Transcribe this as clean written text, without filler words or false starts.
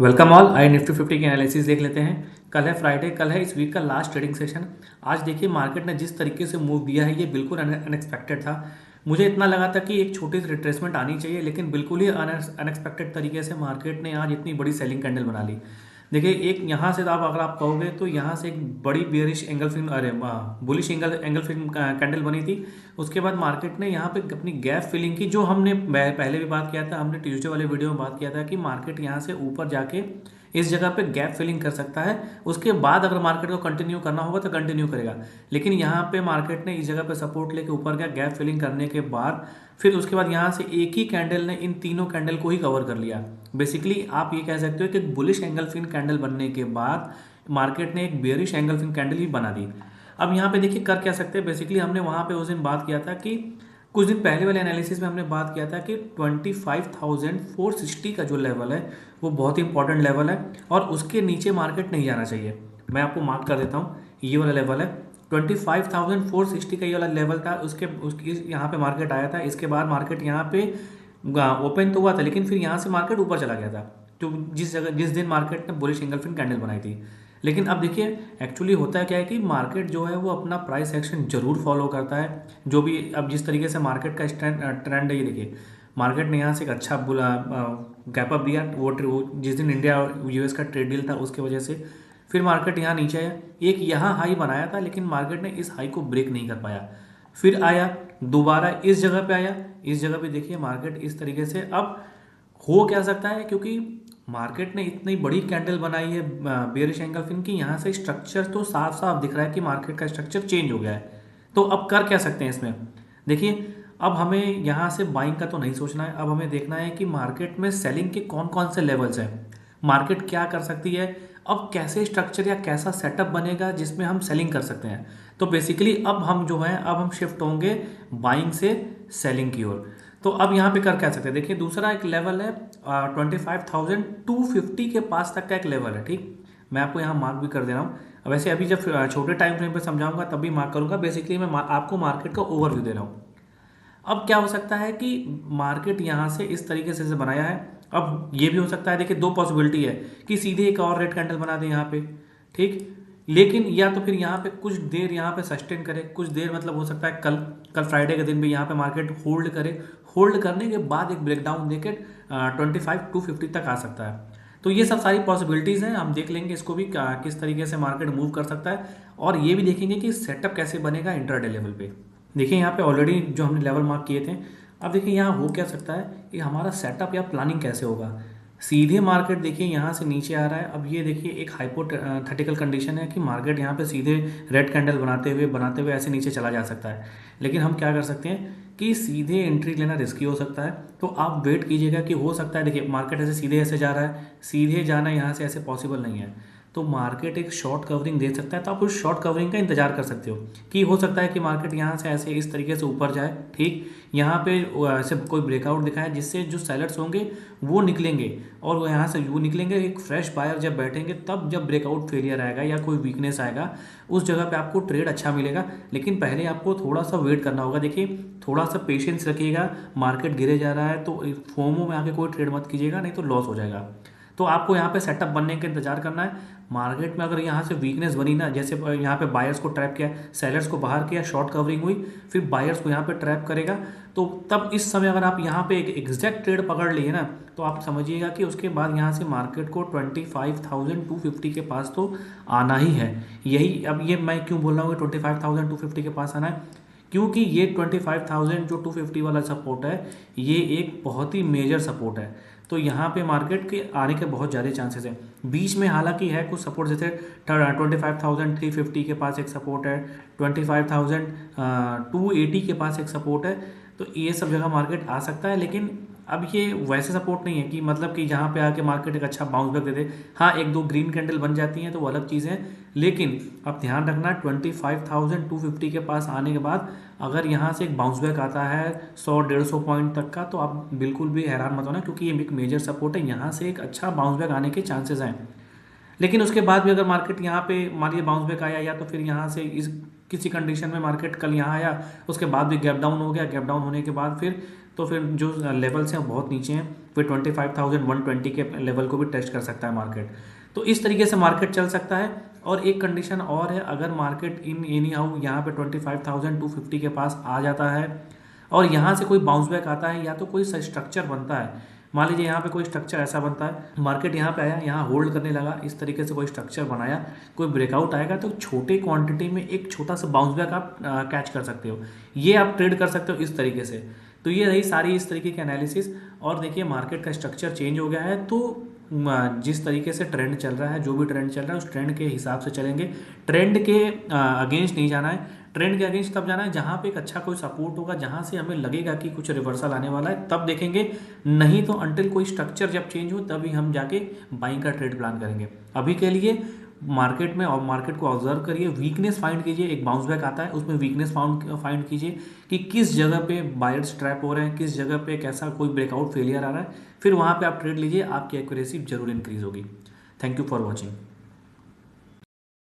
Welcome all. आई Nifty 50 की analysis देख लेते हैं। कल है फ्राइडे, कल है इस वीक का लास्ट ट्रेडिंग सेशन। आज देखिए मार्केट ने जिस तरीके से मूव दिया है ये बिल्कुल अनएक्सपेक्टेड था। मुझे इतना लगा था कि एक छोटी सी रिट्रेसमेंट आनी चाहिए, लेकिन बिल्कुल ही अनएक्सपेक्टेड तरीके से मार्केट ने आज इतनी बड़ी सेलिंग कैंडल बना ली। देखिए एक यहाँ से आप अगर आप कहोगे तो यहाँ से एक बड़ी बियरिश एंगल फिल्म, अरे bullish angle angle film candle बनी थी। उसके बाद मार्केट ने यहाँ पे अपनी गैप फिलिंग की, जो हमने पहले भी बात किया था, हमने ट्यूसडे वाले वीडियो में बात किया था कि मार्केट यहाँ से ऊपर जाके इस जगह पे गैप फिलिंग कर सकता है। उसके बाद अगर मार्केट को कंटिन्यू करना होगा तो कंटिन्यू करेगा। लेकिन यहाँ पे मार्केट ने इस जगह पे सपोर्ट लेके ऊपर गया, गैप फिलिंग करने के बाद फिर उसके बाद यहाँ से एक ही कैंडल ने इन तीनों कैंडल को ही कवर कर लिया। बेसिकली आप ये कह सकते हो कि बुलिश एंगल फिन कैंडल बनने के बाद मार्केट ने एक बेयरिश एंगल फिन कैंडल ही बना दी। अब यहाँ पे देखिए कर क्या सकते हैं। बेसिकली हमने वहाँ पे उस दिन बात किया था कि कुछ दिन पहले वाले एनालिसिस में हमने बात किया था कि 25,460 का जो लेवल है वो बहुत ही इंपॉर्टेंट लेवल है और उसके नीचे मार्केट नहीं जाना चाहिए। मैं आपको मार्क कर देता हूँ, ये वाला लेवल है 25,460 का, ये वाला लेवल था। उसकी यहाँ पे मार्केट आया था। इसके बाद मार्केट यहाँ पे ओपन तो हुआ था, लेकिन फिर यहाँ से मार्केट ऊपर चला गया था, जो जिस दिन मार्केट ने बुलिश एंगल्फिन कैंडल बनाई थी। लेकिन अब देखिए एक्चुअली होता क्या है कि मार्केट जो है वो अपना प्राइस एक्शन जरूर फॉलो करता है। जो भी अब जिस तरीके से मार्केट का ट्रेंड है, ये देखिए मार्केट ने यहाँ से एक अच्छा बुला गैप अप दिया। वो जिस दिन इंडिया और यूएस का ट्रेड डील था उसके वजह से फिर मार्केट यहाँ नीचे आया। एक यहाँ हाई बनाया था, लेकिन मार्केट ने इस हाई को ब्रेक नहीं कर पाया। फिर आया दोबारा इस जगह पे आया। इस जगह पे देखिए मार्केट इस तरीके से अब हो क्या सकता है, क्योंकि मार्केट ने इतनी बड़ी कैंडल बनाई है बेयरिश एंगल फिन की, यहाँ से स्ट्रक्चर तो साफ साफ दिख रहा है कि मार्केट का स्ट्रक्चर चेंज हो गया है। तो अब कर क्या सकते हैं इसमें, देखिए अब हमें यहाँ से बाइंग का तो नहीं सोचना है। अब हमें देखना है कि मार्केट में सेलिंग के कौन कौन से लेवल्स हैं, मार्केट क्या कर सकती है, अब कैसे स्ट्रक्चर या कैसा सेटअप बनेगा जिसमें हम सेलिंग कर सकते हैं। तो बेसिकली अब हम जो है अब हम शिफ्ट होंगे बाइंग से सेलिंग की ओर। तो अब यहाँ पे कर क्या सकते हैं, देखिए दूसरा एक लेवल है 25,250 के पास तक का एक लेवल है। ठीक, मैं आपको यहाँ मार्क भी कर दे रहा हूँ। वैसे अभी जब छोटे टाइम फ्रेम पे समझाऊंगा तब भी मार्क करूंगा। बेसिकली मैं आपको मार्केट का ओवरव्यू दे रहा हूँ। अब क्या हो सकता है कि मार्केट यहाँ से इस तरीके से बनाया है। अब ये भी हो सकता है, देखिए दो पॉसिबिलिटी है कि सीधे एक और रेड कैंडल बना दे यहाँ पे, ठीक। लेकिन या तो फिर यहाँ पे कुछ देर यहाँ पे सस्टेन करे, कुछ देर मतलब हो सकता है कल कल फ्राइडे के दिन भी यहाँ पे मार्केट होल्ड करे। होल्ड करने के बाद एक ब्रेकडाउन देके 25,250 तक आ सकता है। तो ये सब सारी पॉसिबिलिटीज़ हैं, हम देख लेंगे इसको भी किस तरीके से मार्केट मूव कर सकता है। और ये भी देखेंगे कि सेटअप कैसे बनेगा इंट्राडे लेवल पे। देखिए यहाँ पे ऑलरेडी जो हमने लेवल मार्क किए थे। अब देखिए यहाँ हो क्या सकता है कि हमारा सेटअप या प्लानिंग कैसे होगा। सीधे मार्केट देखिए यहाँ से नीचे आ रहा है। अब ये देखिए एक हाइपोथेटिकल कंडीशन है कि मार्केट यहाँ पे सीधे रेड कैंडल बनाते हुए ऐसे नीचे चला जा सकता है। लेकिन हम क्या कर सकते हैं कि सीधे एंट्री लेना रिस्की हो सकता है। तो आप वेट कीजिएगा कि हो सकता है, देखिए मार्केट ऐसे सीधे ऐसे जा रहा है, सीधे जाना यहाँ से ऐसे पॉसिबल नहीं है। तो मार्केट एक शॉर्ट कवरिंग दे सकता है, तो आप उस शॉर्ट कवरिंग का इंतजार कर सकते हो कि हो सकता है कि मार्केट यहाँ से ऐसे इस तरीके से ऊपर जाए। ठीक, यहाँ पे ऐसे कोई ब्रेकआउट दिखाए जिससे जो सेलर्स होंगे वो निकलेंगे, और वो यहाँ से वो निकलेंगे। एक फ्रेश बायर जब बैठेंगे तब जब ब्रेकआउट फेलियर आएगा या कोई वीकनेस आएगा उस जगह पे आपको ट्रेड अच्छा मिलेगा। लेकिन पहले आपको थोड़ा सा वेट करना होगा। देखिए थोड़ा सा पेशेंस रखिएगा। मार्केट गिरे जा रहा है तो फोमो में आके कोई ट्रेड मत कीजिएगा, नहीं तो लॉस हो जाएगा। तो आपको यहाँ पे सेटअप बनने का इंतजार करना है। मार्केट में अगर यहाँ से वीकनेस बनी ना, जैसे यहाँ पे बायर्स को ट्रैप किया, सेलर्स को बाहर किया, शॉर्ट कवरिंग हुई, फिर बायर्स को यहाँ पे ट्रैप करेगा, तो तब इस समय अगर आप यहाँ पे एक एग्जैक्ट ट्रेड पकड़ लिए ना, तो आप समझिएगा कि उसके बाद यहाँ से मार्केट को 25,250 के पास तो आना ही है। यही अब ये मैं क्यों बोल रहा हूँ कि 25,250 के पास आना है, क्योंकि ये 25,000 जो 250 वाला सपोर्ट है ये एक बहुत ही मेजर सपोर्ट है। तो यहाँ पे मार्केट के आने के बहुत ज़्यादा चांसेस हैं। बीच में हालांकि है कुछ सपोर्ट, जैसे 25,350 के पास एक सपोर्ट है, 25,280 के पास एक सपोर्ट है। तो ये सब जगह मार्केट आ सकता है। लेकिन अब ये वैसे सपोर्ट नहीं है कि मतलब कि जहाँ पे आके मार्केट एक अच्छा बाउंस बैक दे दे। हाँ, एक दो ग्रीन कैंडल बन जाती हैं तो वो अलग चीज़ है। लेकिन अब ध्यान रखना 25,250 के पास आने के बाद अगर यहाँ से एक बाउंस बैक आता है 100-150 पॉइंट तक का, तो आप बिल्कुल भी हैरान मत होना, क्योंकि ये एक मेजर सपोर्ट है। यहाँ से एक अच्छा बाउंस बैक आने के चांसेस हैं। लेकिन उसके बाद भी अगर मार्केट यहाँ पे मानिए बाउंस बैक आया, या तो फिर यहाँ से इस किसी कंडीशन में मार्केट कल यहाँ आया, उसके बाद भी गैप डाउन हो गया, गैप डाउन होने के बाद फिर तो फिर जो लेवल्स हैं बहुत नीचे हैं, फिर 25,120 के लेवल को भी टेस्ट कर सकता है मार्केट। तो इस तरीके से मार्केट चल सकता है। और एक कंडीशन और है, अगर मार्केट इन एनी हाउ यहाँ पे 25,250 के पास आ जाता है और यहाँ से कोई बाउंस बैक आता है या तो कोई स्ट्रक्चर बनता है, मान लीजिए यहाँ पे कोई स्ट्रक्चर ऐसा बनता है, मार्केट यहाँ पे आया, यहाँ होल्ड करने लगा, इस तरीके से कोई स्ट्रक्चर बनाया, कोई ब्रेकआउट आएगा, तो छोटे क्वांटिटी में एक छोटा सा बाउंस बैक आप कैच कर सकते हो, ये आप ट्रेड कर सकते हो इस तरीके से। तो ये रही सारी इस तरीके की एनालिसिस। और देखिए मार्केट का स्ट्रक्चर चेंज हो गया है, तो जिस तरीके से ट्रेंड चल रहा है, जो भी ट्रेंड चल रहा है उस ट्रेंड के हिसाब से चलेंगे। ट्रेंड के अगेंस्ट नहीं जाना है। ट्रेंड के अगेंस्ट तब जाना है जहाँ पे एक अच्छा कोई सपोर्ट होगा, जहाँ से हमें लगेगा कि कुछ रिवर्सल आने वाला है, तब देखेंगे। नहीं तो अंटिल कोई स्ट्रक्चर जब चेंज हो तभी हम जाके बाइंग का ट्रेड प्लान करेंगे। अभी के लिए मार्केट में और मार्केट को ऑब्जर्व करिए, वीकनेस फाइंड कीजिए, एक बाउंस बैक आता है उसमें वीकनेस फाइंड कीजिए कि किस जगह पे बायर्स ट्रैप हो रहे हैं, किस जगह पे कैसा कोई ब्रेकआउट फेलियर आ रहा है, फिर वहाँ पे आप ट्रेड लीजिए, आपकी एक्यूरेसी जरूर इंक्रीज होगी। Thank you for watching.